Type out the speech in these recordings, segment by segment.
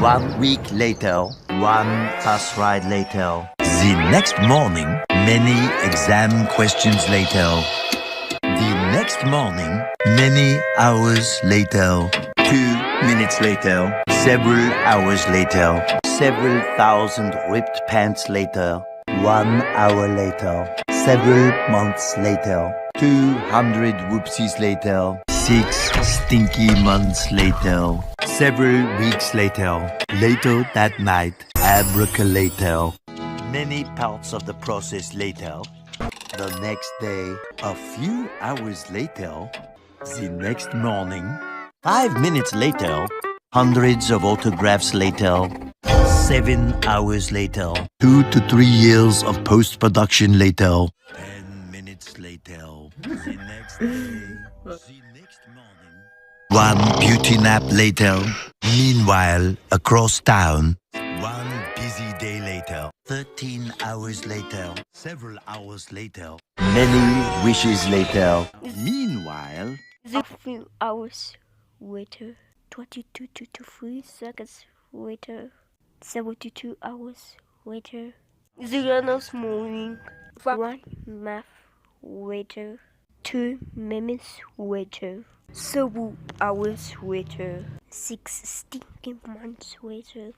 1 week later, one bus ride later. The next morning, many exam questions later. The next morning, many hours later. 2 minutes later, several hours later. Several thousand ripped pants later. 1 hour later. Several months later. 200 whoopsies later. 6 stinky months later. Several weeks later. Later that night, abracalater. Many parts of the process later. The next day, a few hours later. The next morning, 5 minutes later. Hundreds of autographs later. 7 hours later. 2 to 3 years of post-production later. 10 minutes later. The next day. The next morning. One beauty nap later. Meanwhile, across town. One busy day later. 13 hours later. Several hours later. Many wishes later. Meanwhile. A few hours later. 22 to 3 seconds later. 72 hours later. The next morning. 1 month later. 2 minutes later. Several hours later. 6 stinking months later.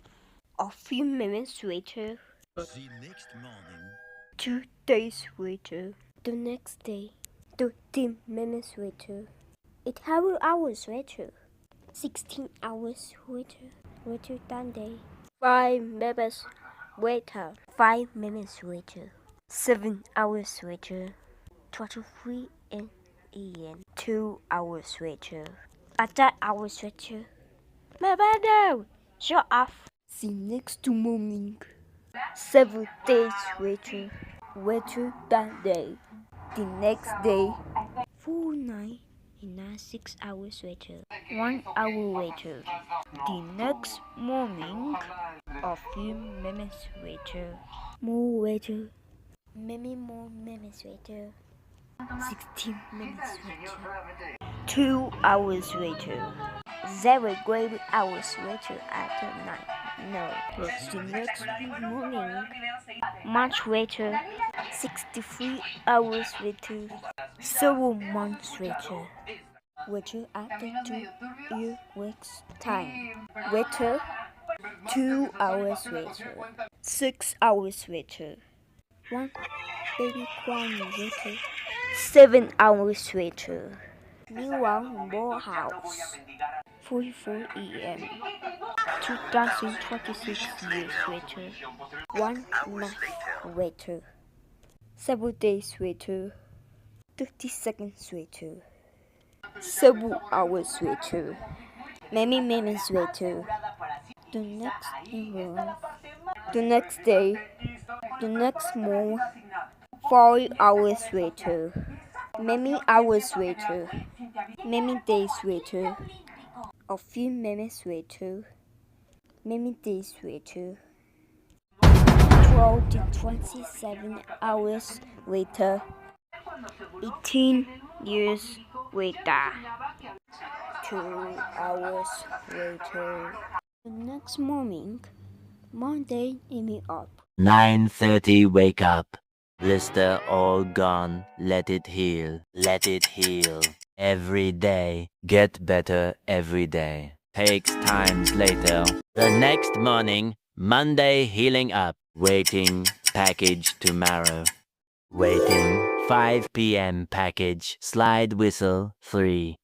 A few minutes later. The next morning. 2 days later. The next day. 13 minutes later. 8 hours later. 16 hours later. Later than day. 5 minutes later. 5 minutes later. 7 hours later. 23 a.m. 2 hours later. 8 hours later. My brother! Shut up! The next morning. 7 days later. Later that day. The next day. 4 nights and 6 hours later. 1 hour later. The next morning. A few minutes later. More later. Many more minutes later. 16 minutes later. 2 hours later. 0 great hours later at night. No, it's the next morning. Much later. 63 hours later. Several months later. Later after 2 weeks time. Later. 2 hours later. 6 hours later. 1 baby crying later. 7 hours later. Meanwhile, more house. 44 a.m. 2026 years later. 1 month later. Several days later. 30 seconds later. Several hours later. Many minutes later. The next month. The next day. The next month. 4 hours later. Many hours later. Many days later. A few minutes later. Many days later. 12 to 27 hours later. 18 years later. 2 hours later. The next morning. Monday, me up. 9:30 wake up. Blister all gone. Let it heal. Let it heal. Every day. Get better every day. Takes times later. The next morning. Monday healing up. Waiting. Package tomorrow. Waiting. 5 p.m. package. Slide whistle 3.